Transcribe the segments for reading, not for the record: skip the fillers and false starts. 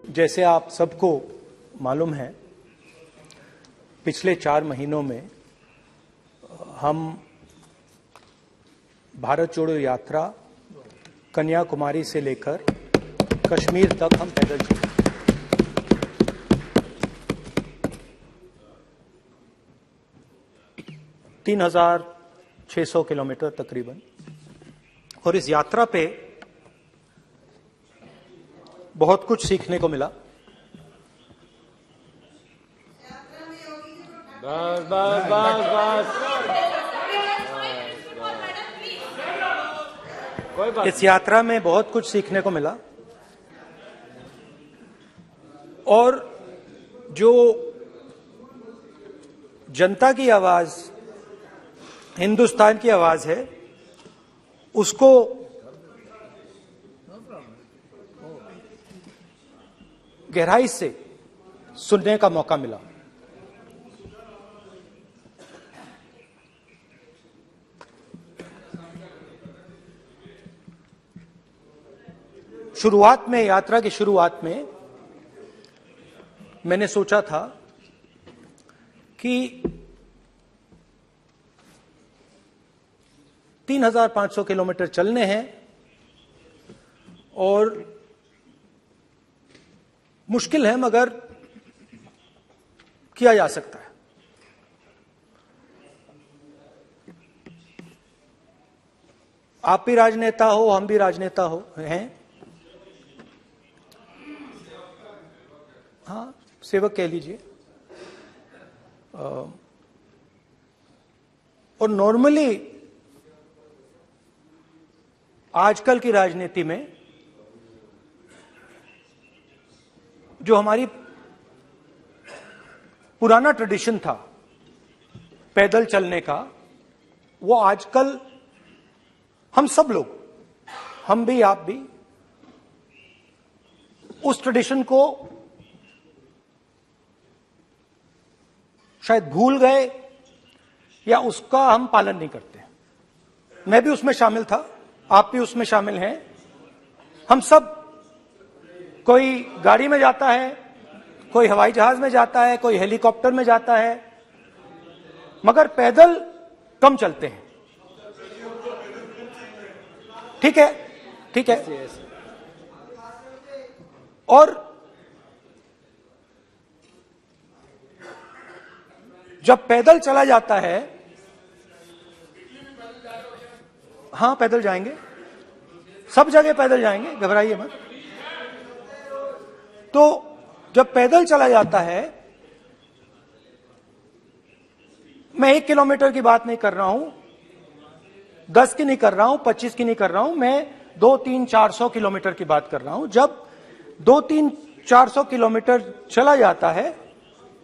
जैसे आप सबको मालूम है, पिछले 4 महीनों में हम भारत जोड़ो यात्रा कन्याकुमारी से लेकर कश्मीर तक हम पैदल चले। तीन 3,600 किलोमीटर तकरीबन। और इस यात्रा पे बहुत कुछ सीखने को मिला। बस बस बस बस कोई बात। इस यात्रा में बहुत कुछ सीखने को मिला और जो जनता की आवाज, हिंदुस्तान की आवाज है, उसको गहराई से सुनने का मौका मिला। शुरुआत में, यात्रा की शुरुआत में मैंने सोचा था कि 3,500 किलोमीटर चलने हैं और मुश्किल है मगर किया जा सकता है। आप भी राजनेता हो, हम भी राजनेता हो हैं, हाँ, सेवक कह लीजिए। और नॉर्मली आजकल की राजनीति में जो हमारी पुराना ट्रेडिशन था पैदल चलने का, वो आजकल हम सब लोग, हम भी आप भी, उस ट्रेडिशन को शायद भूल गए या उसका हम पालन नहीं करते। मैं भी उसमें शामिल था, आप भी उसमें शामिल हैं। हम सब, कोई गाड़ी में जाता है, कोई हवाई जहाज में जाता है, कोई हेलीकॉप्टर में जाता है, मगर पैदल कम चलते हैं। ठीक है, ठीक है। और जब पैदल चला जाता है, हाँ पैदल जाएंगे, सब जगह पैदल जाएंगे, घबराइए मत। तो जब पैदल चला जाता है, मैं 1 किलोमीटर की बात नहीं कर रहा हूं, 10 की नहीं कर रहा हूं, 25 की नहीं कर रहा हूं, मैं 200-300-400 किलोमीटर की बात कर रहा हूं। जब 200-300-400 किलोमीटर चला जाता है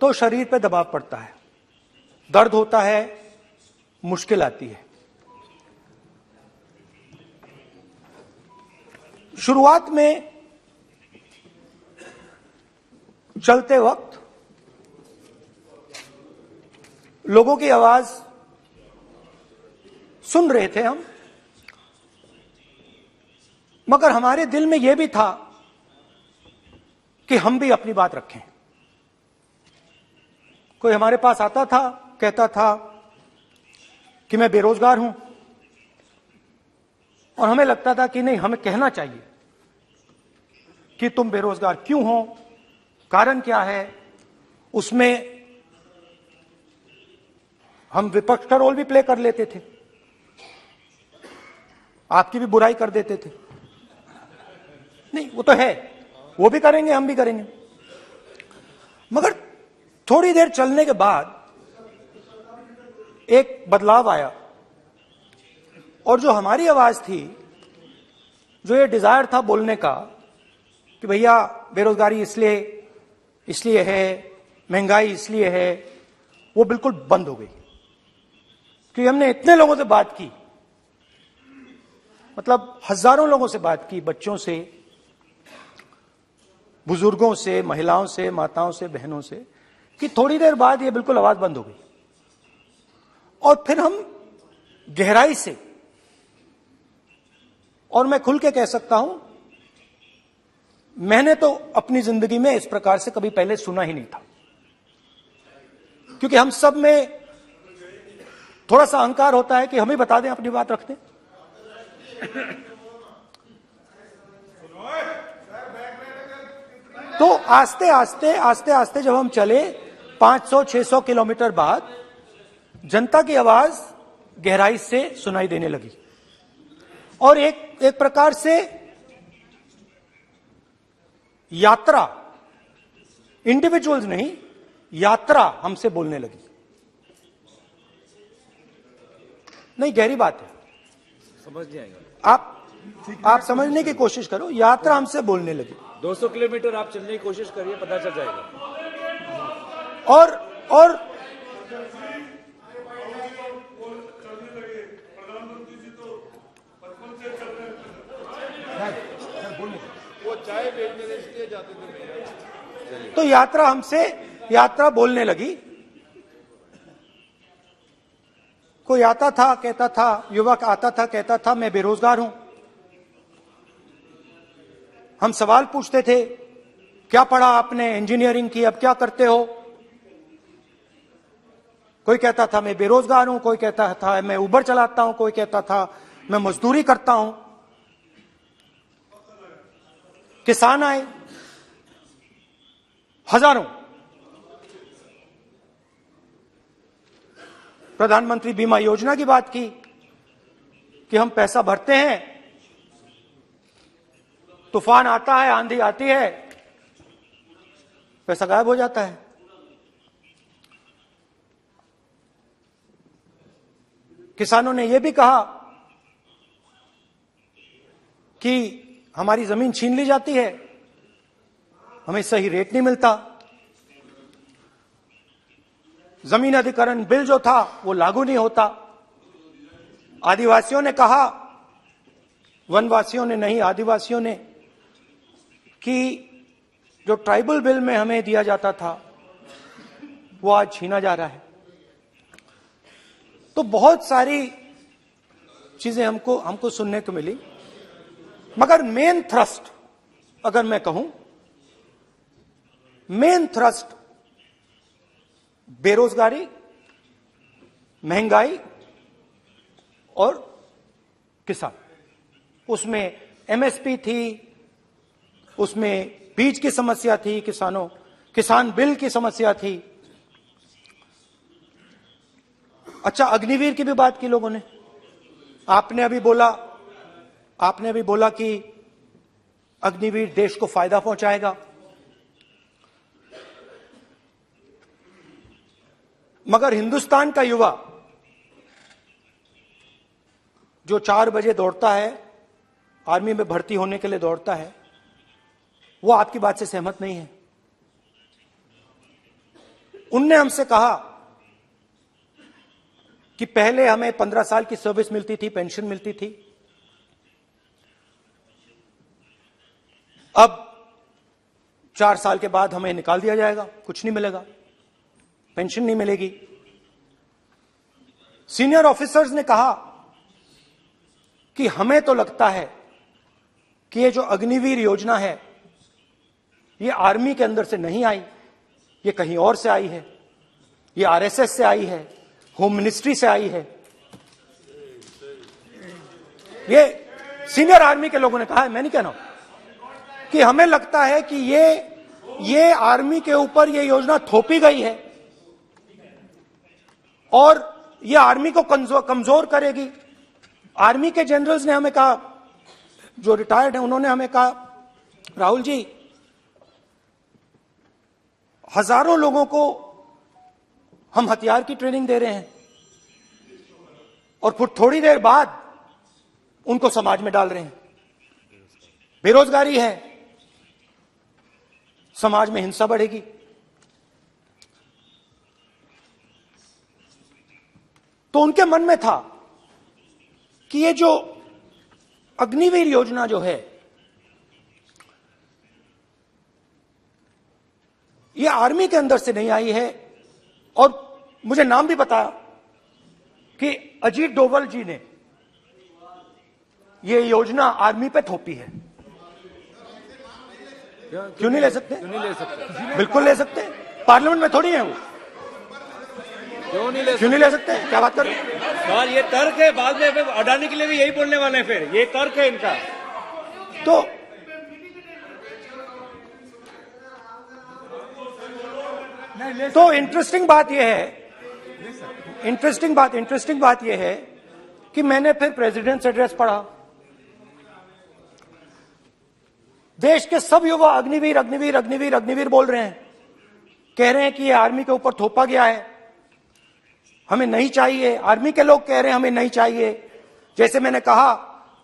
तो शरीर पे दबाव पड़ता है, दर्द होता है, मुश्किल आती है। शुरुआत में चलते वक्त लोगों की आवाज सुन रहे थे हम, मगर हमारे दिल में यह भी था कि हम भी अपनी बात रखें। कोई हमारे पास आता था, कहता था कि मैं बेरोजगार हूं, और हमें लगता था कि नहीं, हमें कहना चाहिए कि तुम बेरोजगार क्यों हो, कारण क्या है। उसमें हम विपक्ष का रोल भी प्ले कर लेते थे, आपकी भी बुराई कर देते थे। नहीं, वो तो है, वो भी करेंगे, हम भी करेंगे। मगर थोड़ी देर चलने के बाद एक बदलाव आया, और जो हमारी आवाज थी, जो ये डिजायर था बोलने का कि भैया बेरोजगारी इसलिए है, महंगाई इसलिए है, वो बिल्कुल बंद हो गई। क्योंकि हमने इतने लोगों से बात की, मतलब हजारों लोगों से बात की, बच्चों से, बुजुर्गों से, महिलाओं से, माताओं से, बहनों से, कि थोड़ी देर बाद ये बिल्कुल आवाज बंद हो गई। और फिर हम गहराई से, और मैं खुल के कह सकता हूं मैंने तो अपनी जिंदगी में इस प्रकार से कभी पहले सुना ही नहीं था, क्योंकि हम सब में थोड़ा सा अहंकार होता है कि हम ही बता दें, अपनी बात रखते। तो आस्ते आस्ते जब हम चले 500-600 किलोमीटर बाद जनता की आवाज गहराई से सुनाई देने लगी और एक प्रकार से यात्रा, इंडिविजुअल्स नहीं, यात्रा हमसे बोलने लगी। नहीं, गहरी बात है, समझ नहीं आएगा। आप समझने की कोशिश करो। यात्रा हमसे बोलने लगी। 200 किलोमीटर आप चलने की कोशिश करिए, पता चल जाएगा। और वो चाय बेचने इसलिए जाते थे। तो यात्रा बोलने लगी। कोई आता था, कहता था, युवक आता था, कहता था मैं बेरोजगार हूं। हम सवाल पूछते थे, क्या पढ़ा आपने? इंजीनियरिंग की, अब क्या करते हो? कोई कहता था मैं बेरोजगार हूं, कोई कहता था मैं उबर चलाता हूं, कोई कहता था मैं मजदूरी करता हूं। किसान आए हजारों। प्रधानमंत्री बीमा योजना की बात की कि हम पैसा भरते हैं, तूफान आता है, आंधी आती है, पैसा गायब हो जाता है। किसानों ने यह भी कहा कि हमारी जमीन छीन ली जाती है, हमें सही रेट नहीं मिलता। जमीन अधिग्रहण बिल जो था वो लागू नहीं होता। आदिवासियों ने कहा, वनवासियों ने नहीं, आदिवासियों ने, कि जो ट्राइबल बिल में हमें दिया जाता था वो आज छीना जा रहा है। तो बहुत सारी चीजें हमको सुनने को मिली, मगर मेन थ्रस्ट अगर मैं कहूं, मेन थ्रस्ट बेरोजगारी, महंगाई और किसान। उसमें एमएसपी थी, उसमें बीज की समस्या थी, किसान बिल की समस्या थी। अच्छा, अग्निवीर की भी बात की लोगों ने। आपने अभी बोला कि अग्निवीर देश को फायदा पहुंचाएगा, मगर हिंदुस्तान का युवा जो 4 बजे दौड़ता है, आर्मी में भर्ती होने के लिए दौड़ता है, वो आपकी बात से सहमत नहीं है। उनने हमसे कहा कि पहले हमें 15 साल की सर्विस मिलती थी, पेंशन मिलती थी, अब 4 साल के बाद हमें निकाल दिया जाएगा, कुछ नहीं मिलेगा, पेंशन नहीं मिलेगी। सीनियर ऑफिसर्स ने कहा कि हमें तो लगता है कि ये जो अग्निवीर योजना है ये आर्मी के अंदर से नहीं आई, ये कहीं और से आई है, ये आरएसएस से आई है, होम मिनिस्ट्री से आई है। ये सीनियर आर्मी के लोगों ने कहा है, मैं नहीं कह रहा हूं, कि हमें लगता है कि ये आर्मी के ऊपर ये योजना थोपी गई है और ये आर्मी को कमजोर करेगी। आर्मी के जनरल्स ने हमें कहा, जो रिटायर्ड हैं, उन्होंने हमें कहा, राहुल जी, हजारों लोगों को हम हथियार की ट्रेनिंग दे रहे हैं और फिर थोड़ी देर बाद उनको समाज में डाल रहे हैं। बेरोजगारी है, समाज में हिंसा बढ़ेगी। तो उनके मन में था कि ये जो अग्निवीर योजना जो है, ये आर्मी के अंदर से नहीं आई है। और मुझे नाम भी बताया कि अजीत डोभाल जी ने ये योजना आर्मी पे थोपी है। क्यों नहीं ले सकते? क्यों नहीं ले सकते? बिल्कुल ले सकते हैं, पार्लियामेंट में थोड़ी है वो। क्यों नहीं ले क्यों नहीं ले सकते? क्या बात कर रहे हैं? सवाल ये तर्क है, बाद में फिर अडानी के लिए भी यही बोलने वाले हैं, फिर ये तर्क है इनका। तो इंटरेस्टिंग बात यह है, इंटरेस्टिंग बात यह है कि मैंने फिर प्रेसिडेंट्स एड्रेस पढ़ा। देश के सब युवा अग्निवीर अग्निवीर अग्निवीर अग्निवीर बोल रहे हैं, कह रहे हैं कि ये आर्मी के ऊपर थोपा गया है, हमें नहीं चाहिए। आर्मी के लोग कह रहे हैं हमें नहीं चाहिए। जैसे मैंने कहा,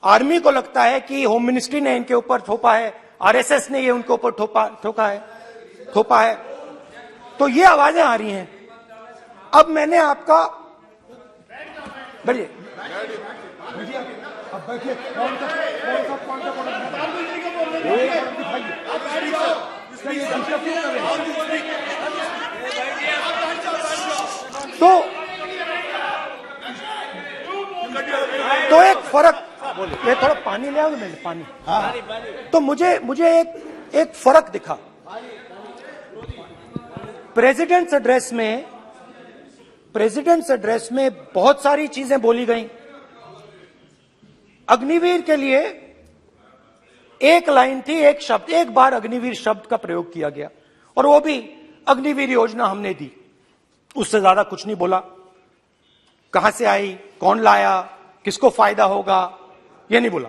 आर्मी को लगता है कि होम मिनिस्ट्री ने इनके ऊपर थोपा है, आरएसएस ने ये उनके ऊपर थोपा है। तो ये आवाजें आ रही हैं। अब मैंने आपका बैठिए, अब बैठिए, कौन सा तो एक फर्क, ये थोड़ा पानी ले आओगे? मैंने पानी, तो मुझे एक फर्क दिखा प्रेसिडेंट्स एड्रेस में बहुत सारी चीजें बोली गई। अग्निवीर के लिए एक लाइन थी, एक शब्द, एक बार अग्निवीर शब्द का प्रयोग किया गया, और वो भी अग्निवीर योजना हमने दी, उससे ज्यादा कुछ नहीं बोला। कहां से आई, कौन लाया, किसको फायदा होगा, ये नहीं बोला।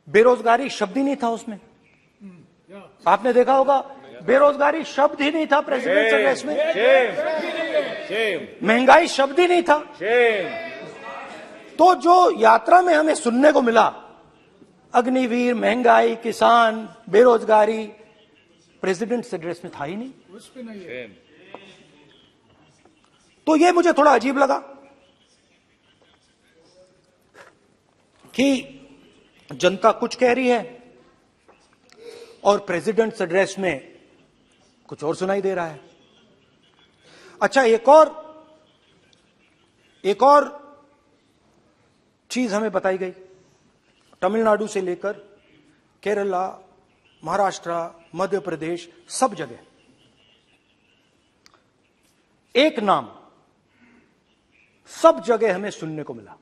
बेरोजगारी शब्द ही नहीं था उसमें। आपने देखा होगा, बेरोजगारी शब्द ही नहीं था प्रेसिडेंट एड्रेस में। महंगाई शब्द ही नहीं था। तो जो यात्रा में हमें सुनने को मिला, अग्निवीर, महंगाई, किसान, बेरोजगारी, प्रेसिडेंट एड्रेस में था ही नहीं। तो ये मुझे थोड़ा अजीब लगा कि जनता कुछ कह रही है और प्रेसिडेंट्स एड्रेस में कुछ और सुनाई दे रहा है। अच्छा, एक और चीज हमें बताई गई। तमिलनाडु से लेकर केरला, महाराष्ट्र, मध्य प्रदेश, सब जगह एक नाम सब जगह हमें सुनने को मिला,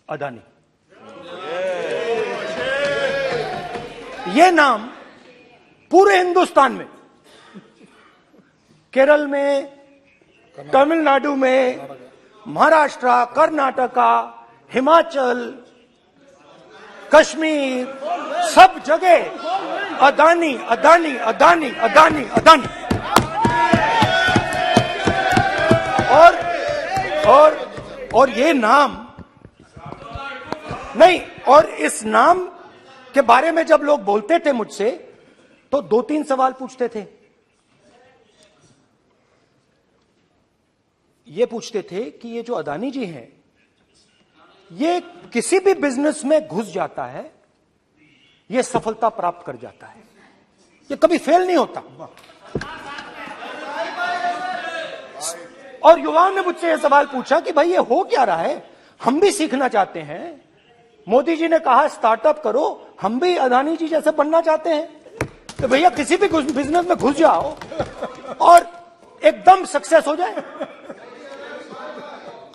अदानी। यह नाम पूरे हिंदुस्तान में, केरल में, तमिलनाडु में, महाराष्ट्र, कर्नाटका, हिमाचल, कश्मीर, सब जगह अदानी अदानी अदानी अदानी अदानी। और ये नाम नहीं, और इस नाम के बारे में जब लोग बोलते थे मुझसे, तो 2-3 सवाल पूछते थे। ये पूछते थे कि ये जो अदानी जी हैं, ये किसी भी बिजनेस में घुस जाता है, ये सफलता प्राप्त कर जाता है, ये कभी फेल नहीं होता। और युवाओं ने मुझसे यह सवाल पूछा कि भाई ये हो क्या रहा है, हम भी सीखना चाहते हैं। मोदी जी ने कहा स्टार्टअप करो, हम भी अदानी जी जैसे बनना चाहते हैं। तो भैया किसी भी बिजनेस में घुस जाओ और एकदम सक्सेस हो जाए।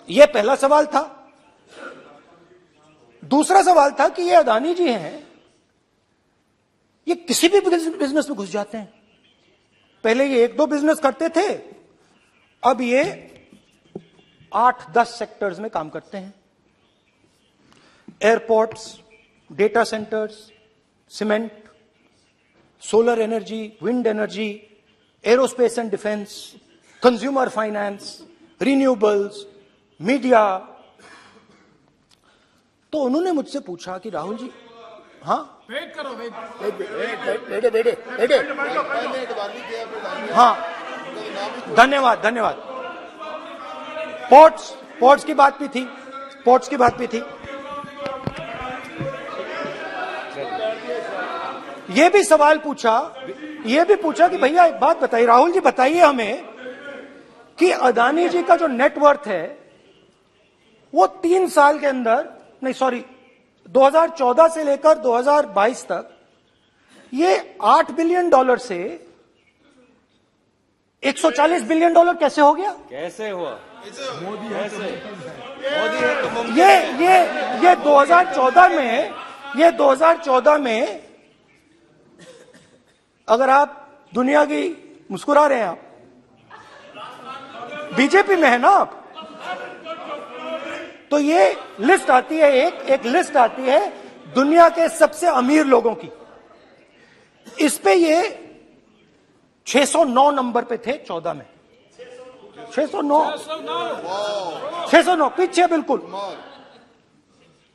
यह पहला सवाल था। दूसरा सवाल था कि ये अदानी जी हैं, ये किसी भी बिजनेस में घुस जाते हैं। पहले ये 1-2 बिजनेस करते थे, अब ये 8-10 सेक्टर्स में काम करते हैं। Airports, data centres, cement, solar energy, wind energy, aerospace and defence, consumer finance, renewables, media. तो उन्होंने मुझसे पूछा कि राहुल जी, हाँ वेट करो, बेटे, हाँ, धन्यवाद। पोर्ट्स की बात भी थी। ये भी सवाल पूछा, कि भैया एक बात बताइए, राहुल जी बताइए हमें कि अदानी जी का जो नेटवर्थ है वो 3 साल के अंदर, नहीं सॉरी 2014 से लेकर 2022 तक ये $8 बिलियन से $140 बिलियन कैसे हो गया? कैसे हुआ? मोदी है तो मुमकिन ये 2014 में अगर आप दुनिया की मुस्कुरा रहे हैं, आप बीजेपी में है ना आप, तो ये लिस्ट आती है, एक लिस्ट आती है दुनिया के सबसे अमीर लोगों की। इस पे ये 609 नंबर पे थे 14 में। 609 पीछे बिल्कुल।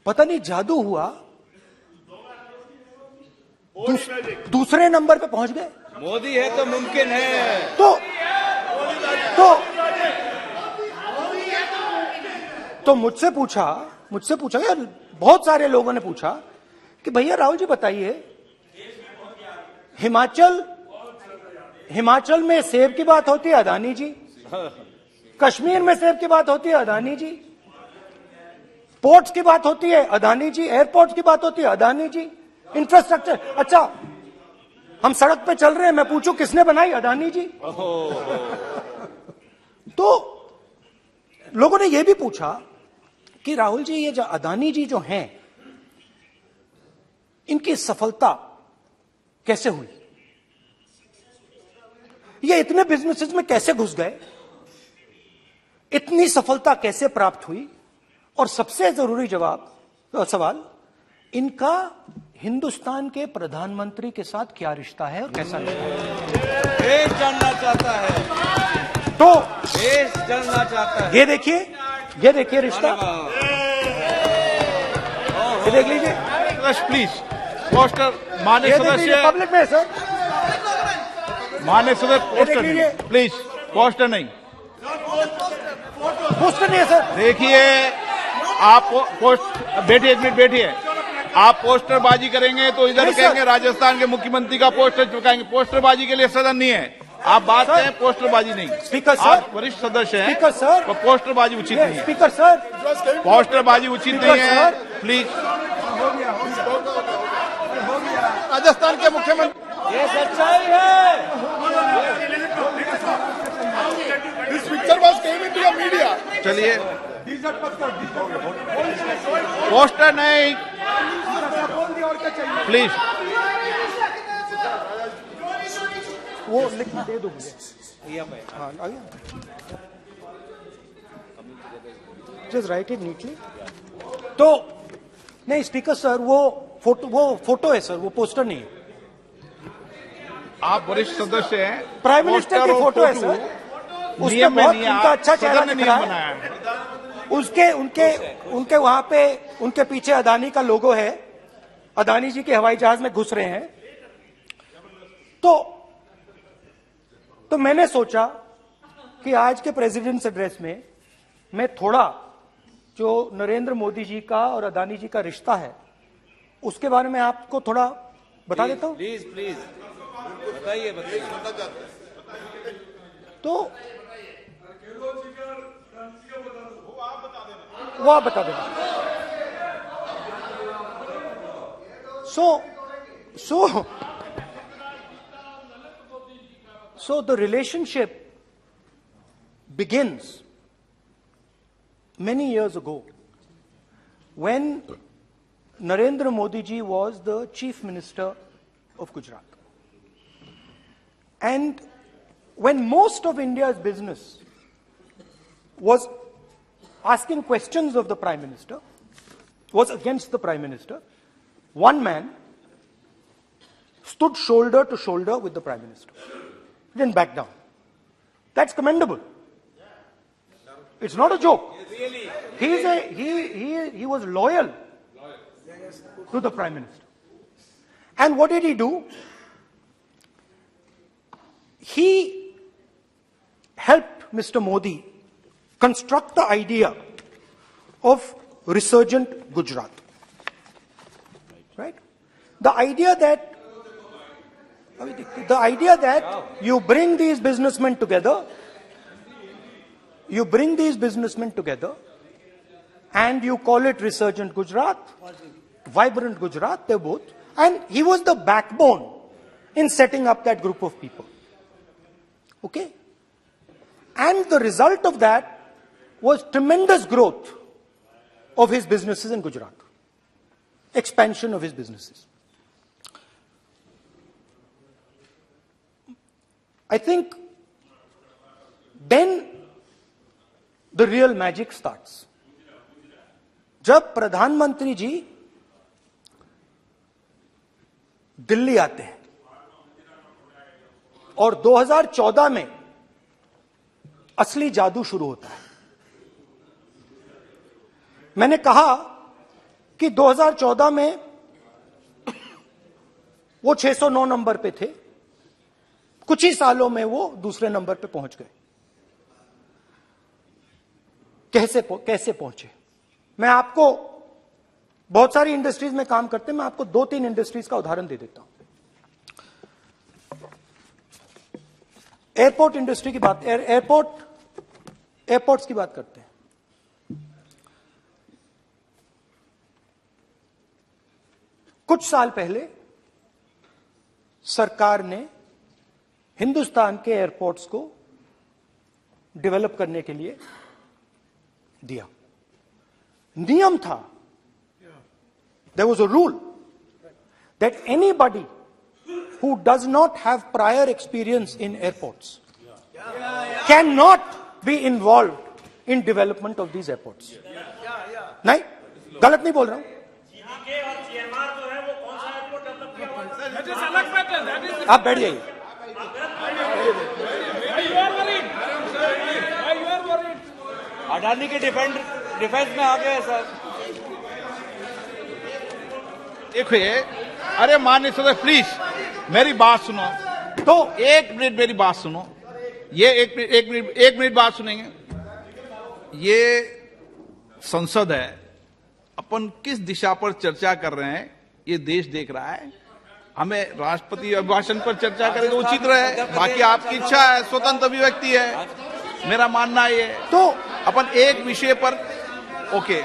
पता नहीं जादू हुआ, दूसरे नंबर पे पहुंच गए। मोदी है तो मुमकिन है। तो मुझसे पूछा यार, बहुत सारे लोगों ने पूछा कि भैया राहुल जी बताइए, हिमाचल में सेब की बात होती है, अदानी जी। कश्मीर में सेब की बात होती है, अदानी जी। पोर्ट्स की बात होती है, अदानी जी। एयरपोर्ट्स की बात होती है, अदानी जी। इंफ्रास्ट्रक्चर, अच्छा हम सड़क पे चल रहे हैं, मैं पूछूं किसने बनाई? अदानी जी। तो लोगों ने यह भी पूछा कि राहुल जी, ये जो अदानी जी जो हैं, इनकी सफलता कैसे हुई? ये इतने बिजनेसेस में कैसे घुस गए? इतनी सफलता कैसे प्राप्त हुई? और सबसे जरूरी सवाल, इनका हिंदुस्तान के प्रधानमंत्री के साथ क्या रिश्ता है और कैसा रिश्ता है? देश जानना चाहता है, तो देश जानना चाहता है। ये देखिए रिश्ता, ये देख लीजिए। प्लीज पोस्टर मान्य सदस्य, पब्लिक में सर, मान्य सदस्य पोस्टर लीजिए। नहीं, प्लीज पोस्टर नहीं। पोस्टर नहीं है सर। देखिए आप पोस्ट बैठिए, एक मिनट बैठिए। आप पोस्टरबाजी करेंगे तो इधर नहीं, सर। कहेंगे राजस्थान के मुख्यमंत्री का पोस्टर चिपकाएंगे। पोस्टरबाजी के लिए सदन नहीं है। आप बात सर। करें, पोस्टरबाजी नहीं। Speaker sir. आप वरिष्ठ सदस्य हैं, स्पीकर सर। तो पोस्टरबाजी उचित नहीं है। स्पीकर सर, पोस्टरबाजी उचित स्पीकर नहीं है, सर। प्लीज। राजस्थान के मुख्यमंत्री, ये सच्चाई है। This picture was came into the media. चलिए, पोस्टर नहीं, प्लीज। वो लिख के दे दो मुझे। हाँ, आ गया। Just right it neatly. तो नहीं स्पीकर सर, वो फोटो है सर, वो पोस्टर नहीं है। आप वरिष्ठ सदस्य हैं। प्राइम मिनिस्टर की पोस्टर और फोटो है फोटो सर, उसमें नियम में बहुत नहीं है। उनका अच्छा सदन चेहरा ने दिख नियम रहा बनाया है। है। उनके वहां पे, उनके पीछे अदानी का लोगो है। अदानी जी के हवाई जहाज में घुस रहे हैं। तो मैंने सोचा कि आज के प्रेसिडेंट्स एड्रेस में मैं थोड़ा जो नरेंद्र मोदी जी का और अदानी जी का रिश्ता है उसके बारे में आपको थोड़ा बता देता हूं। प्लीज बताइए। तो वो आप बता देना। So the relationship begins many years ago when Narendra Modi ji was the Chief Minister of Gujarat. And when most of India's business was asking questions of the Prime Minister, was against the Prime Minister, one man stood shoulder to shoulder with the Prime Minister. He didn't back down. That's commendable. It's not a joke. He was loyal to the Prime Minister. And what did he do? He helped Mr. Modi construct the idea of resurgent Gujarat. Right? The idea that you bring these businessmen together, and you call it Resurgent Gujarat, vibrant Gujarat, they both, and he was the backbone in setting up that group of people. Okay? And the result of that was tremendous growth of his businesses in Gujarat, expansion of his businesses. I think then the real magic starts. जब प्रधानमंत्री जी दिल्ली आते हैं और 2014 में असली जादू शुरू होता है। मैंने कहा कि 2014 में वो 609 नंबर पे थे, कुछ ही सालों में वो दूसरे नंबर पे पहुंच गए। कैसे पहुंचे? मैं आपको, बहुत सारी इंडस्ट्रीज में काम करते हैं, मैं आपको 2-3 इंडस्ट्रीज का उदाहरण दे देता हूं। एयरपोर्ट इंडस्ट्री की बात, एयरपोर्ट्स की बात करते हैं। कुछ साल पहले सरकार ने हिंदुस्तान के एयरपोर्ट्स को डेवलप करने के लिए दिया। नियम था, there was a rule that anybody who does not have prior experience in airports cannot be involved in development of these airports. नहीं, गलत नहीं बोल रहा हूं। आप बैठ जाइए। अडानी के डिफेंस में आ गए सर। देखिए, अरे माननीय सदस्य प्लीज मेरी बात सुनो। तो 1 मिनट मेरी बात सुनो। ये 1 मिनट बात सुनेंगे। ये संसद है, अपन किस दिशा पर चर्चा कर रहे हैं ये देश देख रहा है। हमें राष्ट्रपति अभिभाषण पर चर्चा करें तो उचित रहे, बाकी आपकी इच्छा है, स्वतंत्र अभिव्यक्ति है। मेरा मानना ये है तो अपन एक विषय पर ओके,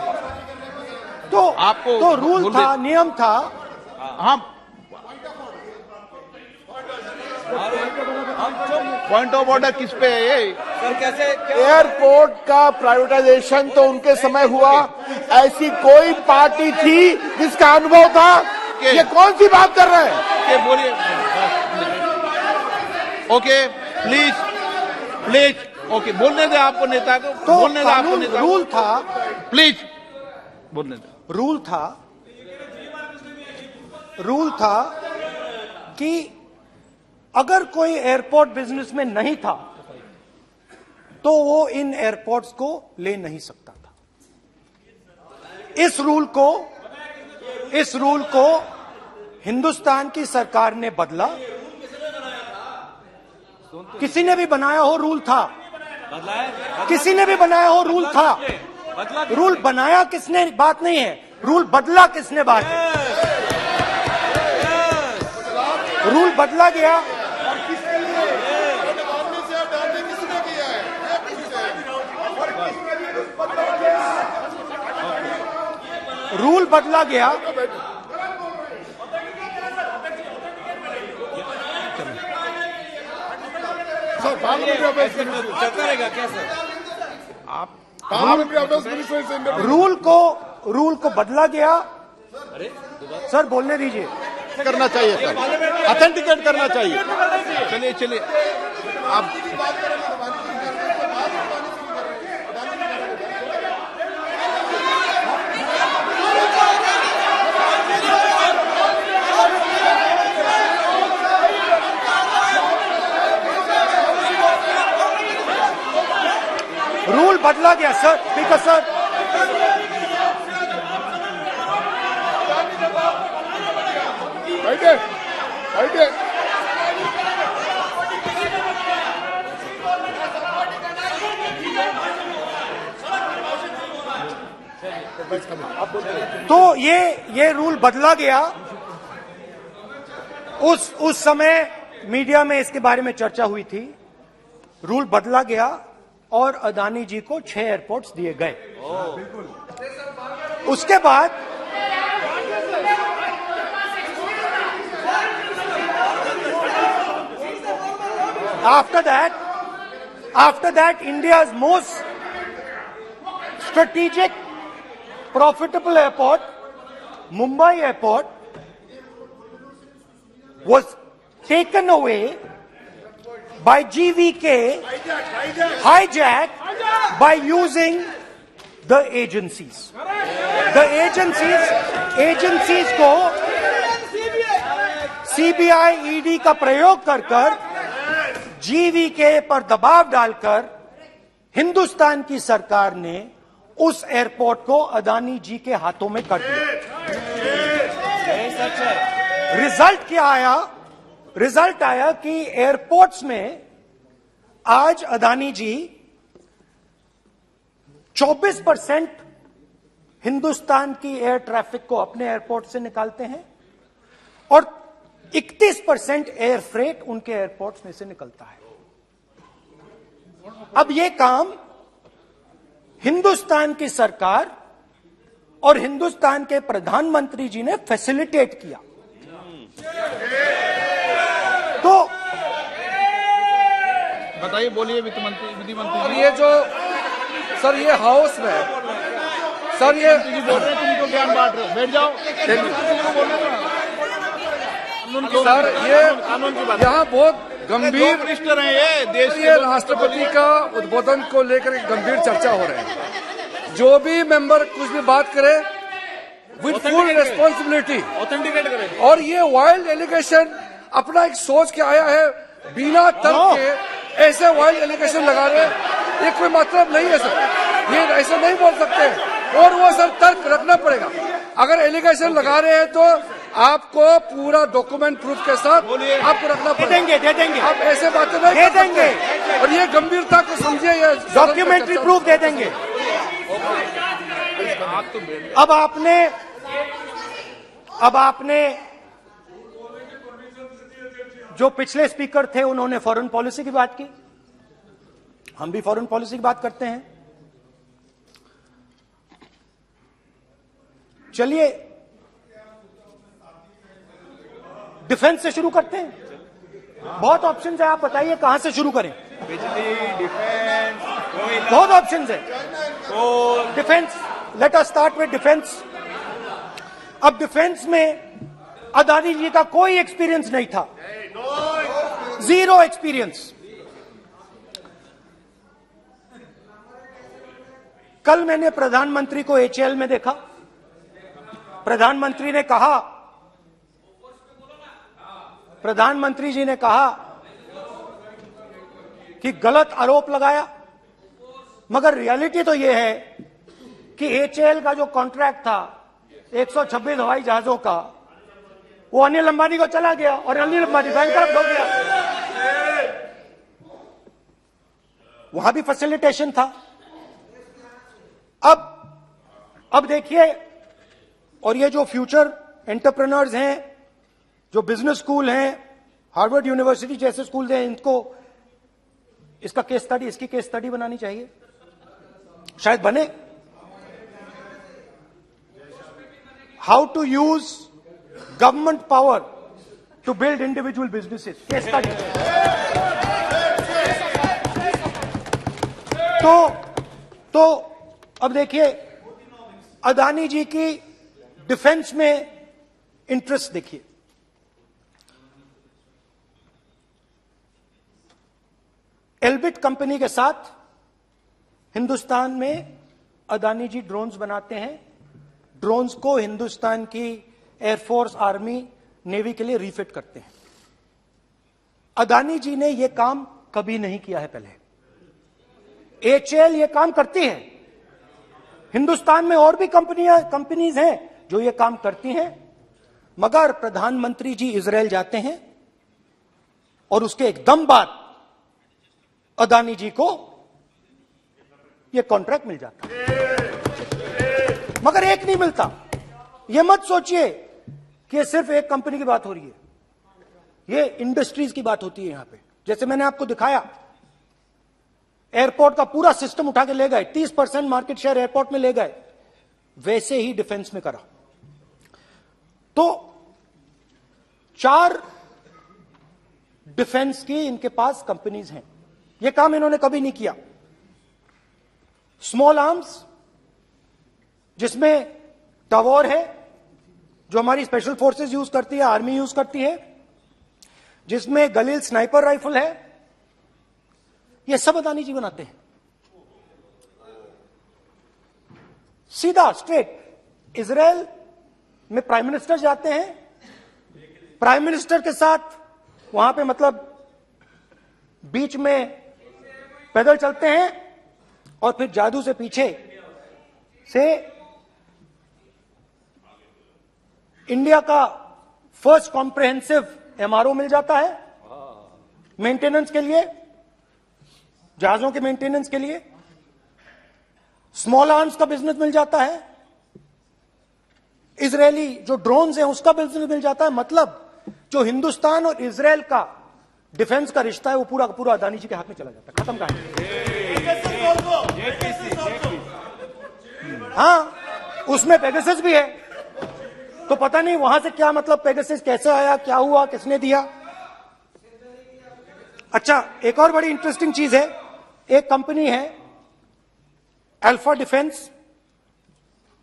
तो आपको तो रूल था, नियम था। हाँ, पॉइंट ऑफ ऑर्डर किस पे है ये? सर कैसे एयरपोर्ट का प्राइवेटाइजेशन तो उनके समय हुआ, ऐसी कोई पार्टी थी जिसका अनुभव था? ये कौन सी बात कर रहे हैं? बोलिए। ओके प्लीज ओके, बोलने दे आपको नेता को, तो बोलने दे आपको नेता को। रूल था, प्लीज बोलने दे। रूल था कि अगर कोई एयरपोर्ट बिजनेस में नहीं था तो वो इन एयरपोर्ट्स को ले नहीं सकता था। इस रूल को हिंदुस्तान की सरकार ने बदला। किसी ने भी बनाया हो रूल था, किसी ने भी बनाया हो रूल था। रूल बनाया किसने बात नहीं है, रूल बदला किसने बात है। रूल बदला गया, रूल बदला गया। चलता रहेगा क्या सर? रूल को बदला गया। सर बोलने दीजिए। करना चाहिए सर, ऑथेंटिकेट करना चाहिए। चलिए आप रूल बदला गया सर, स्पीकर सर। बैठे तो ये रूल बदला गया। उस समय मीडिया में इसके बारे में चर्चा हुई थी। रूल बदला गया और अदानी जी को 6 एयरपोर्ट्स दिए गए। उसके बाद after that, India's most strategic, profitable airport, Mumbai Airport, was taken away by GVK, hijacked by using the agencies. The agencies को CBI, ED का प्रयोग कर GVK पर दबाव डालकर हिंदुस्तान की सरकार ने उस एयरपोर्ट को अदानी जी के हाथों में कर दिया। रिजल्ट क्या आया? रिजल्ट आया कि एयरपोर्ट्स में आज अदानी जी 24% हिंदुस्तान की एयर ट्रैफिक को अपने एयरपोर्ट से निकालते हैं और 31% एयर फ्रेट उनके एयरपोर्ट्स में से निकलता है। अब यह काम हिंदुस्तान की सरकार और हिंदुस्तान के प्रधानमंत्री जी ने फैसिलिटेट किया। तो बताइए, बोलिए वित्त मंत्री, विधि मंत्री। और ये जो सर ये हाउस में सर ये बोल रहे हैं, तुम तो ज्ञान बांट रहे हो, बैठ जाओ। सर ये यहाँ बहुत गंभीर मिनिस्टर हैं ये देश ये राष्ट्रपति का उद्बोधन को लेकर एक गंभीर चर्चा हो रही है। जो भी मेंबर कुछ भी बात करे विद फुल रिस्पॉन्सिबिलिटी ऑथेंटिकेट करें। और ये वाइल्ड एलिगेशन अपना एक सोच के आया है, बिना तर्क के ऐसे वाइल्ड एलिगेशन लगा रहे, ये कोई मतलब नहीं है सर, ये ऐसे नहीं बोल सकते। और वो सर तर्क रखना पड़ेगा। अगर एलिगेशन लगा रहे हैं तो आपको पूरा डॉक्यूमेंट प्रूफ के साथ आपको रखना पड़ेगा। दे देंगे आप ऐसे बातें नहीं दे कर सकते। देंगे। और ये गंभीरता को समझिए, ये डॉक्यूमेंट्री प्रूफ दे देंगे। अब आपने जो पिछले स्पीकर थे उन्होंने फॉरेन पॉलिसी की बात की, हम भी फॉरेन पॉलिसी की बात करते हैं। चलिए डिफेंस से शुरू करते हैं। बहुत ऑप्शंस है, आप बताइए कहां से शुरू करें। बिजली, डिफेंस, बहुत ऑप्शंस है। Defence, let us start with defence. अब डिफेंस में अदानी जी का कोई एक्सपीरियंस नहीं था, जीरो एक्सपीरियंस। कल मैंने प्रधानमंत्री को एचएएल में देखा। प्रधानमंत्री जी ने कहा कि गलत आरोप लगाया, मगर रियलिटी तो यह है कि एचएएल का जो कॉन्ट्रैक्ट था 126 हवाई जहाजों का, वो अनिल अंबानी को चला गया और अनिल अंबानी बैंकरप्ट हो गया। वहां भी फैसिलिटेशन था। अब देखिए, और ये जो फ्यूचर एंटरप्रेन्योर्स हैं, जो बिजनेस स्कूल हैं, हार्वर्ड यूनिवर्सिटी जैसे स्कूल हैं, इनको इसका केस स्टडी, इसकी केस स्टडी बनानी चाहिए, शायद बने। How to use government power to build individual businesses, case study. तो अब देखिए, अदानी जी की डिफेंस में इंटरेस्ट देखिए। एल्बिट कंपनी के साथ हिंदुस्तान में अदानी जी ड्रोन्स बनाते हैं। ड्रोन्स को हिंदुस्तान की एयरफोर्स, आर्मी, नेवी के लिए रीफिट करते हैं। अदानी जी ने यह काम कभी नहीं किया है पहले। एचएएल यह काम करती है। हिंदुस्तान में और भी कंपनीज हैं जो ये काम करती हैं, मगर प्रधानमंत्री जी इजराइल जाते हैं और उसके एकदम बाद अदानी जी को ये कॉन्ट्रैक्ट मिल जाता है, मगर एक नहीं मिलता। ये मत सोचिए कि ये सिर्फ एक कंपनी की बात हो रही है, ये इंडस्ट्रीज की बात होती है यहां पे। जैसे मैंने आपको दिखाया, एयरपोर्ट का पूरा सिस्टम उठा के ले गए, 30% मार्केट शेयर एयरपोर्ट में ले गए, वैसे ही डिफेंस में करा। तो डिफेंस की इनके पास कंपनीज हैं। यह काम इन्होंने कभी नहीं किया। स्मॉल आर्म्स, जिसमें टावर है जो हमारी स्पेशल फोर्सेस यूज करती है, आर्मी यूज करती है, जिसमें गलील स्नाइपर राइफल है, यह सब अदानी जी बनाते हैं। सीधा स्ट्रेट इजराइल में प्राइम मिनिस्टर जाते हैं, प्राइम मिनिस्टर के साथ वहां पे मतलब बीच में पैदल चलते हैं और फिर जादू से पीछे से इंडिया का फर्स्ट कॉम्प्रिहेंसिव एमआरओ मिल जाता है मेंटेनेंस के लिए, जहाजों के मेंटेनेंस के लिए। स्मॉल आर्म्स का बिजनेस मिल जाता है, इजरायली जो ड्रोन्स हैं उसका बिजनेस मिल जाता है। मतलब जो हिंदुस्तान और इजराइल का डिफेंस का रिश्ता है वो पूरा का पूरा अदानी जी के हाथ में चला जाता है। खत्म कहानी। हाँ, उसमें पेगासस भी है, तो पता नहीं वहां से क्या मतलब पेगासस कैसे आया, क्या हुआ, किसने दिया। अच्छा, एक और बड़ी इंटरेस्टिंग चीज है, एक कंपनी है अल्फा डिफेंस,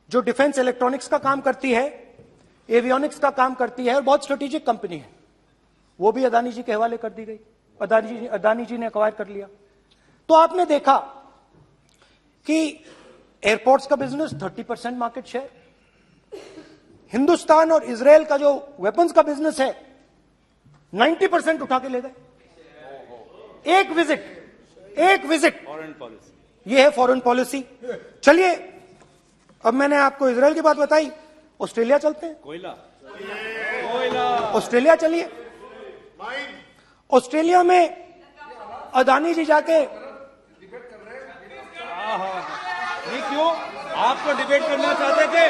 जो डिफेंस इलेक्ट्रॉनिक्स का काम करती है, एवियोनिक्स का काम करती है, और बहुत स्ट्रेटेजिक कंपनी है। वो भी अदानी जी के हवाले कर दी गई, अदानी जी ने एक्वायर कर लिया। तो आपने देखा कि एयरपोर्ट्स का बिजनेस 30% मार्केट शेयर, हिंदुस्तान और इजराइल का जो वेपन्स का बिजनेस है 90% उठा के ले गए। एक विजिट फॉरेन पॉलिसी, ये है फॉरेन पॉलिसी। चलिए, अब मैंने आपको इजराइल की बात बताई, ऑस्ट्रेलिया चलते हैं। कोयला ऑस्ट्रेलिया चलिए। ऑस्ट्रेलिया में अदानी जी जाके, नहीं क्यों, आप तो डिबेट करना चाहते थे,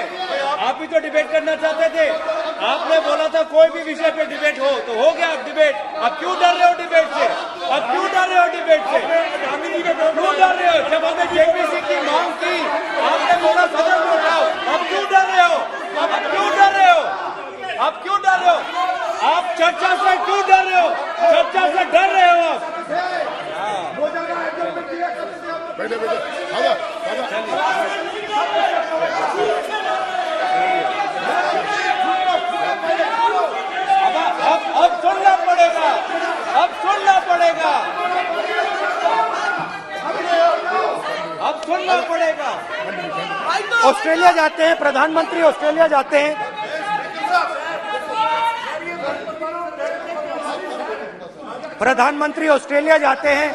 आप भी तो डिबेट करना चाहते थे। आपने बोला था कोई भी विषय पे डिबेट हो तो हो गया डिबेट। अब क्यों डर रहे हो डिबेट से? अब क्यों डर रहे हो डिबेट से? क्यों डर रहे हो? जब हमने जेपीसी की मांग की, आपने बोला सदन में उठाओ। अब क्यों डर रहे हो? अब क्यों डर रहे हो? अब क्यों डर रहे हो? आप चर्चा से क्यों डर रहे हो? चर्चा से डर रहे हो आप? अब सुनना पड़ेगा, अब सुनना पड़ेगा, अब सुनना पड़ेगा। ऑस्ट्रेलिया जाते हैं, प्रधानमंत्री ऑस्ट्रेलिया जाते हैं। प्रधानमंत्री ऑस्ट्रेलिया जाते हैं।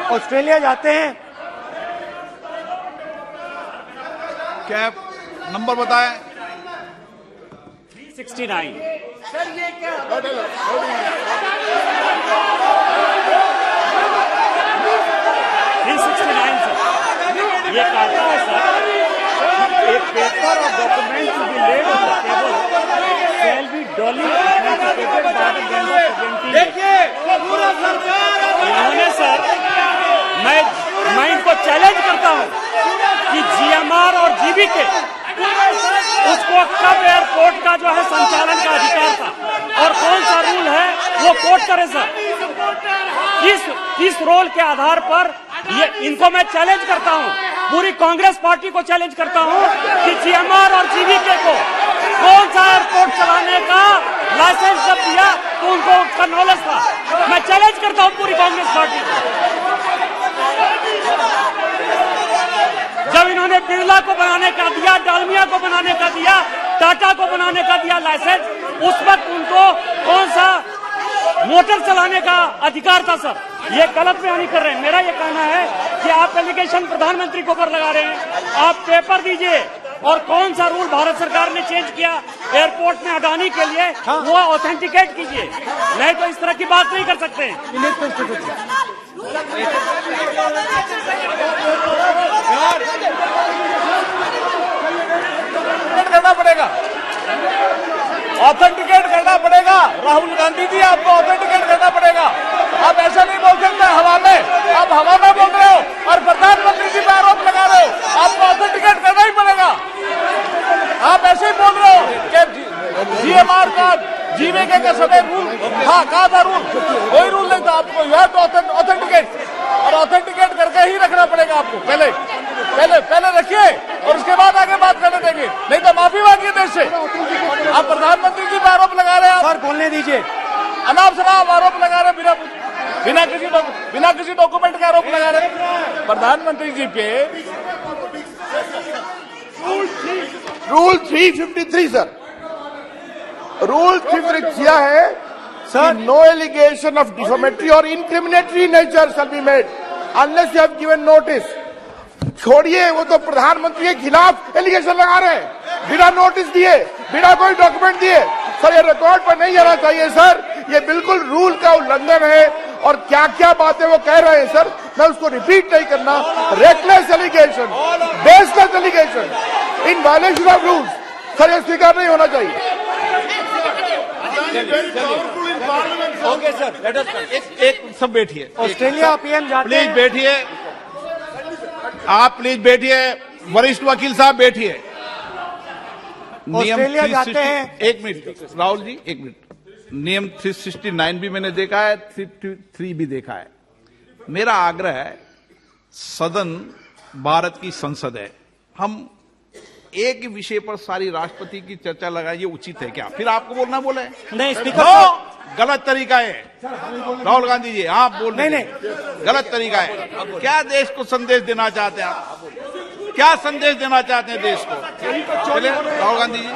ऑस्ट्रेलिया जाते हैं। कैब नंबर बताएं। 369। सर ये क्या 369 सर, ये कहता है सर, एक पेपर और document to be laid on the table shall be duly authenticated by the member presenting. देखिए पूरा सरकार इन्होंने सर, मैं इनको चैलेंज करता हूं कि जीएमआर और जीबीके उसको कब एयरपोर्ट का जो है संचालन का अधिकार था और कौन सा रूल है वो कोट करे सर। किस रोल के आधार पर ये, इनको मैं चैलेंज करता हूं, पूरी कांग्रेस पार्टी को चैलेंज करता हूं कि जीएमआर और जीबीके को कौन सा एयरपोर्ट चलाने का लाइसेंस जब दिया तो उनको उसका नॉलेज था। मैं चैलेंज करता हूं पूरी कांग्रेस पार्टी को। जब इन्होंने बिरला को बनाने का दिया, डालमिया को बनाने का दिया, टाटा को बनाने का दिया लाइसेंस, उस वक्त उनको कौन सा मोटर चलाने का अधिकार था सर? ये गलत बयानी कर रहे हैं। मेरा ये कहना है कि आप एलिगेशन प्रधानमंत्री के ऊपर लगा रहे हैं, आप पेपर दीजिए और कौन सा रूल भारत सरकार ने चेंज किया एयरपोर्ट में अडानी के लिए, वो ऑथेंटिकेट कीजिए, नहीं तो इस तरह की बात नहीं कर सकते हैं। करना पड़ेगा, ऑथेंटिकेट करना पड़ेगा। राहुल गांधी जी, आपको ऑथेंटिकेट करना पड़ेगा। आप ऐसा नहीं बोल सकते हवा में, आप हवा में बोल रहे हो और प्रधानमंत्री जी पे आरोप लगा रहे हो। आपको आधार कार्ड जीवीके के समय रूल हाँ कहा था रूल, कोई रूल नहीं था। आपको यू हैव टू ऑथेंटिकेट, और ऑथेंटिकेट करके ही रखना पड़ेगा आपको। पहले रखिए और उसके बाद आगे बात करने देंगे, नहीं तो माफी मांगिए देश से। आप प्रधानमंत्री जी पर आरोप लगा रहे हैं, सर बोलने दीजिए। अनाप शनाप आरोप लगा रहे हैं, बिना किसी डॉक्यूमेंट के आरोप लगा रहे हैं प्रधानमंत्री जी पे। रूल 353 सर, रूल 353 किया है sir, no allegation of defamatory और incriminatory nature shall be made unless you have given notice. छोड़िए, वो तो प्रधानमंत्री के खिलाफ एलिगेशन लगा रहे हैं बिना नोटिस दिए, बिना कोई डॉक्यूमेंट दिए। सर ये रिकॉर्ड पर नहीं जाना चाहिए सर, ये बिल्कुल रूल का उल्लंघन है। और क्या क्या बातें वो कह रहे हैं सर, मैं उसको रिपीट नहीं करना। Reckless allegation, baseless allegation, in violation of rules, sir ये स्वीकार नहीं होना चाहिए। ओके सर, लेट अस एक सब बैठिए, ऑस्ट्रेलिया पीएम जाते प्लीज हैं। बैठिए, आप प्लीज बैठिए, वरिष्ठ वकील साहब बैठिए। ऑस्ट्रेलिया जाते हैं। एक मिनट राहुल जी, एक मिनट। नियम 369 भी मैंने देखा है, 333 भी देखा है। मेरा आग्रह है, सदन भारत की संसद है, हम एक ही विषय पर सारी राष्ट्रपति की चर्चा लगाए, ये उचित है क्या? फिर आपको बोलना बोले नहीं स्पीकर गलत तरीका है। राहुल गांधी जी आप बोल रहे नहीं, गलत तरीका है। क्या देश को संदेश देना चाहते हैं आप? क्या संदेश देना चाहते हैं देश को? चलिए राहुल गांधी जी।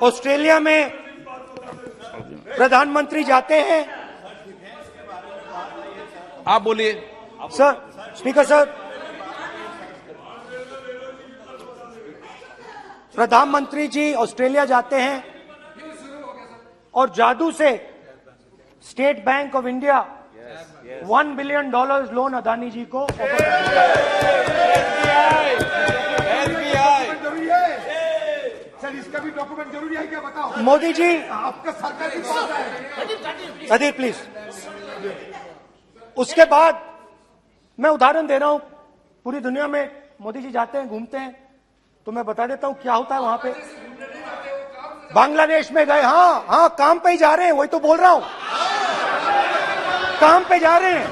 ऑस्ट्रेलिया में प्रधानमंत्री जाते हैं। आप बोलिए सर, स्पीकर सर, प्रधानमंत्री जी ऑस्ट्रेलिया जाते हैं और जादू से state bank of India $1 billion loan Adani ji को ऑफर कर सर इसका भी डॉक्यूमेंट जरूरी है क्या, बताओ? मोदी जी, आपका सरकार की पास है। अधीर प्लीज। उसके बाद मैं उदाहरण दे रहा हूं, पूरी दुनिया में मोदी जी जाते हैं, घूमते हैं, तो मैं बता देता हूं क्या होता है वहां पे। बांग्लादेश में गए, हाँ काम पे ही जा रहे हैं, वही तो बोल रहा हूं, काम पे जा रहे हैं।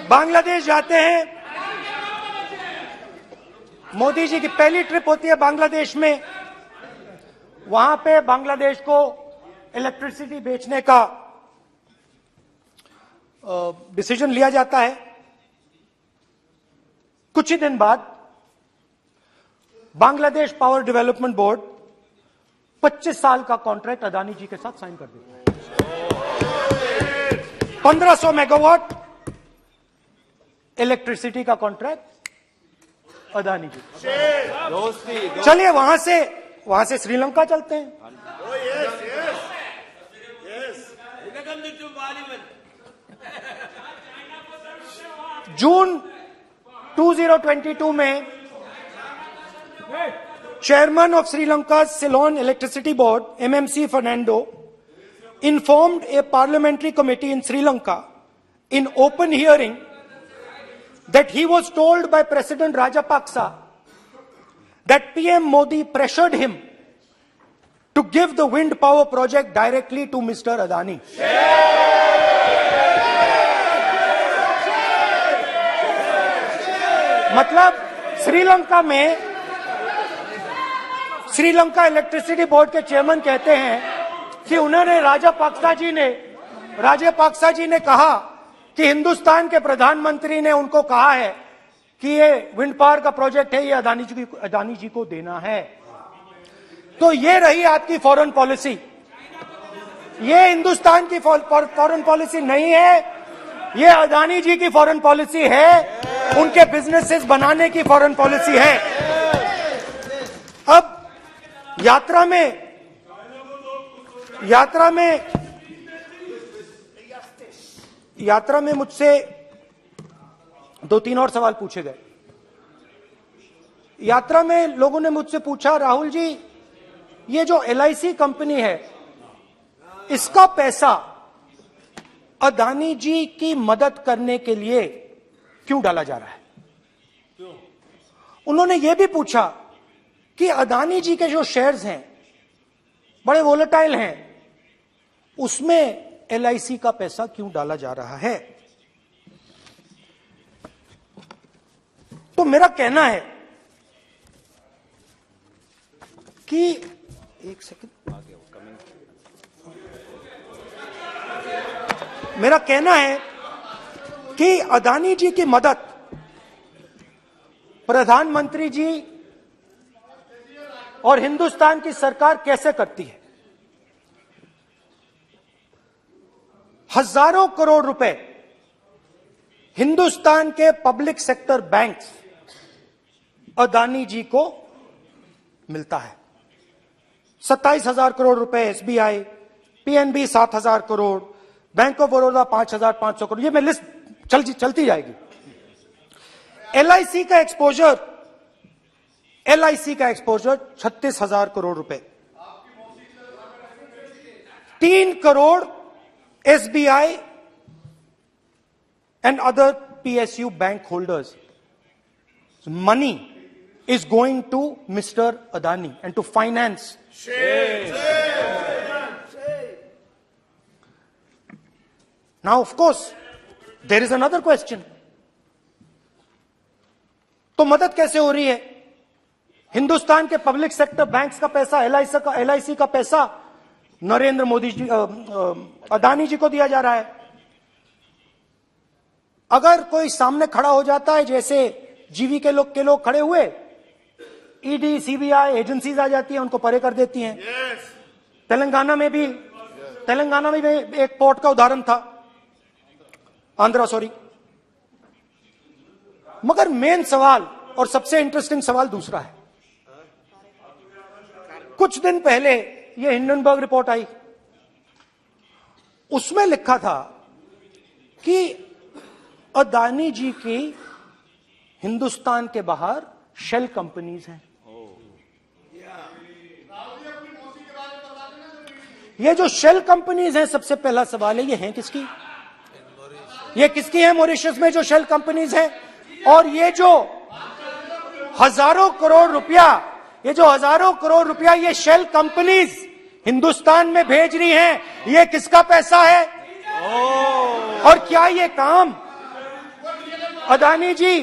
बांग्लादेश जाते हैं, मोदी जी की पहली ट्रिप होती है बांग्लादेश में। वहां पे बांग्लादेश को इलेक्ट्रिसिटी बेचने का डिसीजन लिया जाता है। कुछ ही दिन बाद बांग्लादेश पावर डेवलपमेंट बोर्ड 25 साल का कॉन्ट्रैक्ट अदानी जी के साथ साइन कर देता है। 1500 मेगावाट इलेक्ट्रिसिटी का कॉन्ट्रैक्ट अदानी जी। चलिए वहां से श्रीलंका चलते हैं। जून 2022 में Chairman of Sri Lanka's Ceylon Electricity Board, MMC Fernando, informed a parliamentary committee in Sri Lanka in open hearing that he was told by President Rajapaksa that PM Modi pressured him to give the wind power project directly to Mr. Adani. मतलब Sri Lanka electricity board के chairman कहते हैं कि उन्होंने राजापाक्सा जी ने कहा कि हिंदुस्तान के प्रधानमंत्री ने उनको कहा है कि ये विंड पावर का प्रोजेक्ट है, ये अदानी जी को देना है। तो ये रही आपकी फॉरेन पॉलिसी। ये हिंदुस्तान की फॉरेन पॉलिसी नहीं है, ये अदानी जी की फॉरेन पॉलिसी है, उनके बिजनेसेस बनाने की फॉरेन पॉलिसी है। अब यात्रा में मुझसे 2-3 और सवाल पूछे गए। यात्रा में लोगों ने मुझसे पूछा, राहुल जी ये जो LIC कंपनी है, इसका पैसा अदानी जी की मदद करने के लिए क्यों डाला जा रहा है? उन्होंने यह भी पूछा कि अदानी जी के जो शेयर्स हैं बड़े वोलेटाइल हैं, उसमें LIC का पैसा क्यों डाला जा रहा है। तो मेरा कहना है कि एक सेकंड, मेरा कहना है कि अदानी जी की मदद प्रधानमंत्री जी और हिंदुस्तान की सरकार कैसे करती है। हजारों करोड़ रुपए हिंदुस्तान के public sector banks Adani ji को मिलता है। 27,000 करोड़ रुपए SBI, PNB 7,000 crore, bank of Baroda 5,500 crore, ये मैं लिस्ट चलती जाएगी। LIC का एक्सपोजर 36,000 करोड़ रुपए, 3 crore SBI and other PSU bank holders. Money is going to Mr. Adani and to finance. Now, of course, there is another question. तो मदद कैसे हो रही है? हिंदुस्तान के पब्लिक सेक्टर बैंक्स का पैसा, LIC का पैसा नरेंद्र मोदी जी, अदानी जी को दिया जा रहा है। अगर कोई सामने खड़ा हो जाता है, जैसे जीवी के लोग खड़े हुए, ED, CBI एजेंसीज आ जाती हैं, उनको परे कर देती हैं। तेलंगाना में भी एक पोर्ट का उदाहरण था, आंध्रा, सॉरी। मगर मेन सवाल और सबसे इंटरेस्टिंग सवाल दूसरा है। कुछ दिन पहले ये हिंडनबर्ग रिपोर्ट आई, उसमें लिखा था कि अदानी जी की हिंदुस्तान के बाहर शेल कंपनीज हैं। ये जो शेल कंपनीज हैं, सबसे पहला सवाल है, ये हैं किसकी? ये किसकी है मॉरिशस में जो शेल कंपनीज हैं? और ये जो हजारों करोड़ रुपया ये शेल कंपनीज हिंदुस्तान में भेज रही हैं, ये किसका पैसा है? और क्या ये काम अदानी जी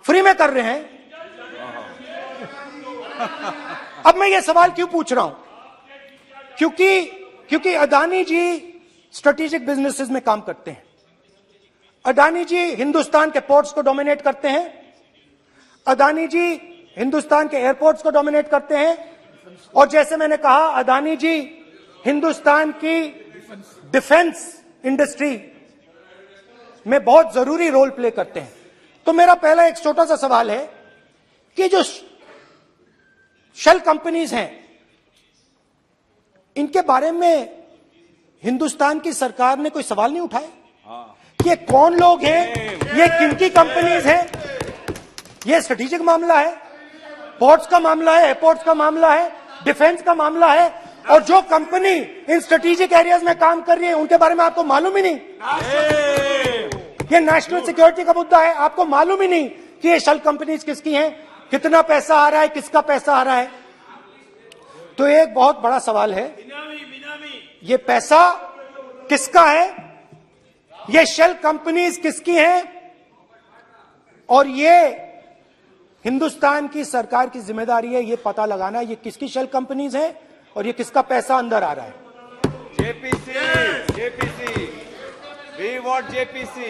फ्री में कर रहे हैं? अब मैं ये सवाल क्यों पूछ रहा हूं? क्योंकि अदानी जी स्ट्रेटेजिक बिजनेसेस में काम करते हैं। अदानी जी हिंदुस्तान के पोर्ट्स को डोमिनेट करते हैं। अदानी जी हिंदुस्तान के एयरपोर्ट्स को डोमिनेट करते हैं। और जैसे मैंने कहा, अदानी जी हिंदुस्तान की डिफेंस इंडस्ट्री में बहुत जरूरी रोल प्ले करते हैं। तो मेरा पहला एक छोटा सा सवाल है कि जो शेल कंपनीज हैं, इनके बारे में हिंदुस्तान की सरकार ने कोई सवाल नहीं उठाया? ये कौन लोग हैं, ये किनकी कंपनीज हैं? ये स्ट्रेटेजिक मामला है, पोर्ट्स का मामला है, एयरपोर्ट्स का मामला है, डिफेंस का मामला है। और जो कंपनी इन स्ट्रेटेजिक एरियाज में काम कर रही है, उनके बारे में आपको मालूम ही नहीं। ये नेशनल सिक्योरिटी का मुद्दा है, आपको मालूम ही नहीं कि ये शेल कंपनीज किसकी हैं, कितना पैसा आ रहा है, किसका पैसा आ रहा है। तो एक बहुत बड़ा सवाल है, ये पैसा किसका है, ये शेल कंपनीज किसकी हैं, और ये हिंदुस्तान की सरकार की जिम्मेदारी है ये पता लगाना ये किसकी शेल कंपनीज हैं और ये किसका पैसा अंदर आ रहा है। JPC, we want JPC.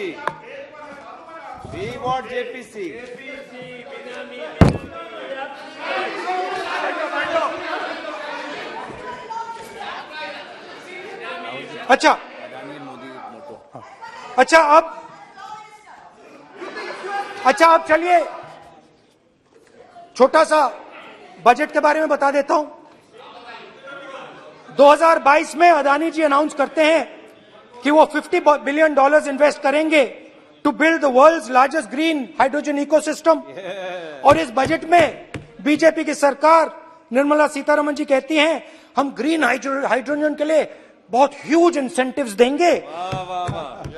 अच्छा अब चलिए छोटा सा बजट के बारे में बता देता हूं। 2022 में अदानी जी अनाउंस करते हैं कि वो $50 बिलियन इन्वेस्ट करेंगे to build the world's largest green hydrogen ecosystem. और इस बजट में बीजेपी की सरकार निर्मला सीतारमण जी कहती हैं हम ग्रीन हाइड्रोजन के लिए बहुत ह्यूज इंसेंटिव्स देंगे।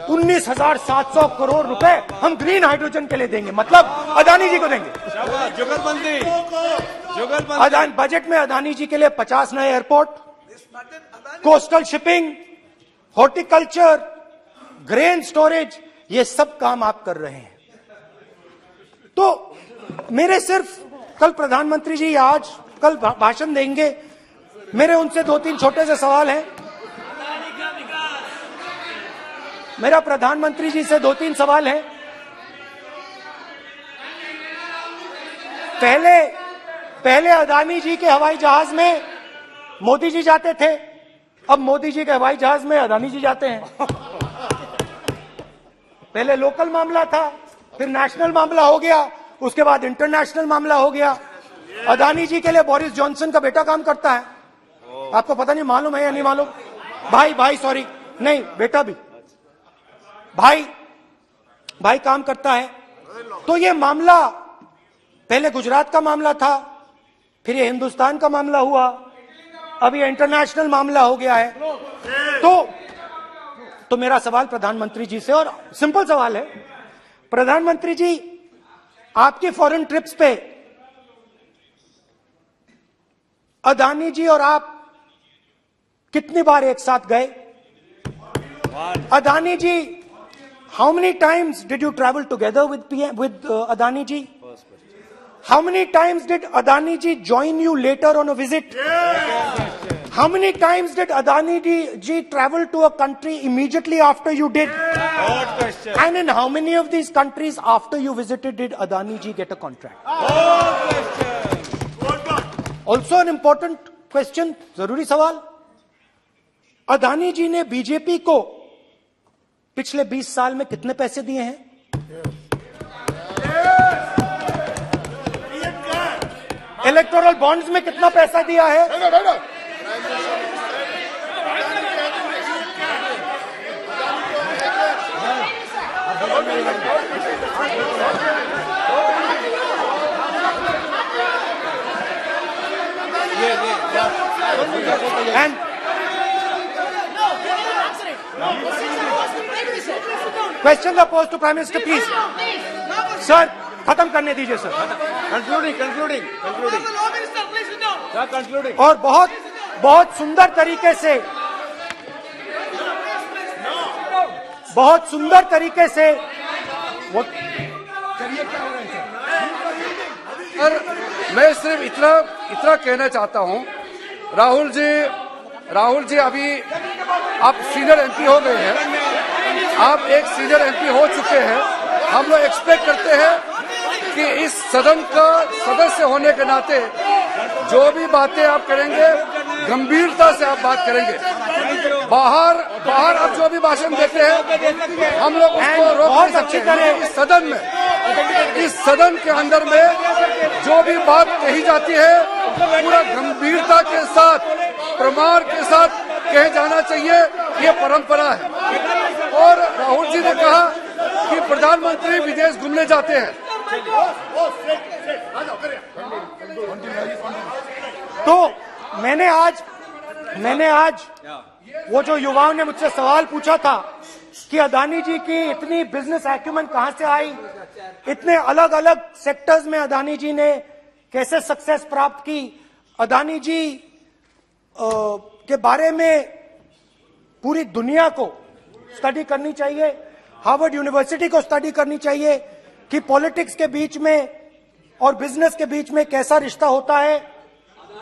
19,700 करोड़ रुपए हम ग्रीन हाइड्रोजन के लिए देंगे, मतलब अदानी जी को देंगे। शाबाश, जुगलबंदी, जुगलबंदी। अदानी बजट में अदानी जी के लिए 50 नए airport, coastal shipping, horticulture, grain storage, ये सब काम आप कर रहे हैं। तो मेरे सिर्फ कल प्रधानमंत्री जी आज कल भाषण देंगे, मेरे उनसे 2-3 छोटे से सवाल हैं। मेरा प्रधानमंत्री जी से 2-3 सवाल हैं। पहले अदानी जी के हवाई जहाज में मोदी जी जाते थे, अब मोदी जी के हवाई जहाज में अदानी जी जाते हैं। पहले लोकल मामला था, फिर नेशनल मामला हो गया, उसके बाद इंटरनेशनल मामला हो गया। अदानी जी के लिए बोरिस जॉनसन का बेटा काम करता है, आपको पता नहीं मालूम है या नहीं मालूम? भाई सॉरी, नहीं बेटा भी, भाई काम करता है। तो ये मामला पहले गुजरात का मामला था, फिर ये हिंदुस्तान का मामला हुआ, अब ये इंटरनेशनल मामला हो गया है। तो मेरा सवाल प्रधानमंत्री जी से, और सिंपल सवाल है, प्रधानमंत्री जी आपकी फॉरेन ट्रिप्स पे अदानी जी और आप कितनी बार एक साथ गए? Adani ji, how many times did you travel together with Adani ji? How many times did Adani ji join you later on a visit? How many times did Adani ji travel to a country immediately after you did? Good question. And in how many of these countries after you visited did Adani ji get a contract? Good question. Also an important question, जरूरी सवाल, अदानी जी ने BJP को पिछले 20 साल में कितने पैसे दिए हैं? इलेक्टोरल बॉन्ड्स में कितना पैसा दिया है? And question the post to Prime Minister, please. Sir खत्म करने दीजिए सर। Concluding. Sir, concluding. और बहुत सुंदर तरीके से वो और मैं सिर्फ इतना कहना चाहता हूं, राहुल जी अभी आप सीनियर एमपी हो गए हैं, आप एक सीनियर एमपी हो चुके हैं। हम लोग एक्सपेक्ट करते हैं कि इस सदन का सदस्य होने के नाते जो भी बातें आप करेंगे गंभीरता से आप बात करेंगे। बाहर आप जो भी भाषण देते हैं हम लोग उसको रोक नहीं सकते हैं। इस सदन के अंदर में जो भी बात कही जाती है पूरा गंभीरता के साथ, प्रमाण के साथ कहे जाना चाहिए, ये परंपरा है। और राहुल जी ने कहा कि प्रधानमंत्री विदेश घूमने जाते हैं, तो मैंने आज वो जो युवाओं ने मुझसे सवाल पूछा था कि अदानी जी की इतनी बिजनेस एक्यूमेंट कहां से आई, इतने अलग अलग सेक्टर्स में अदानी जी ने कैसे सक्सेस प्राप्त की, अदानी जी के बारे में पूरी दुनिया को स्टडी करनी चाहिए, हार्वर्ड यूनिवर्सिटी को स्टडी करनी चाहिए कि पॉलिटिक्स के बीच में और बिजनेस के बीच में कैसा रिश्ता होता है।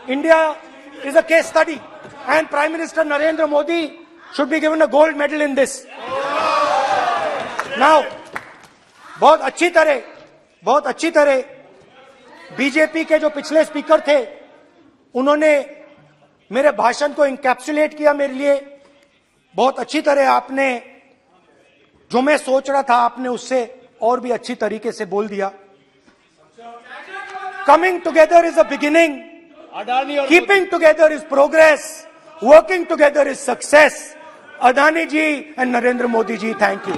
India is a case study and prime minister Narendra Modi should be given a gold medal in this. Now बहुत अच्छी तरह बीजेपी के जो पिछले स्पीकर थे उन्होंने मेरे भाषण को इंकैप्सुलेट किया मेरे लिए बहुत अच्छी तरह। आपने जो मैं सोच रहा था आपने उससे और भी अच्छी तरीके से बोल दिया। Coming together is a beginning, keeping together is progress, working together is success. Adani ji and Narendra Modi ji, thank you.